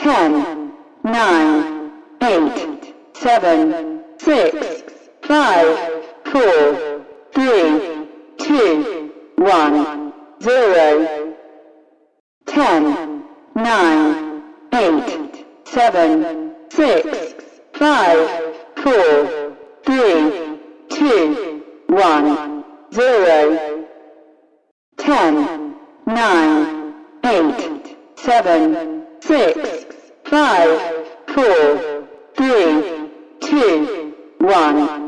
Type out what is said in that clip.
10, 9, 8, 7, 6, 5, 4, 3, 2, 1, 0. 10, 9, 8, 7, 6, 5, 4, 3, 2, 1, 0. 10, 9, 8, 7, 6, 5, 4, 3, 2, 1.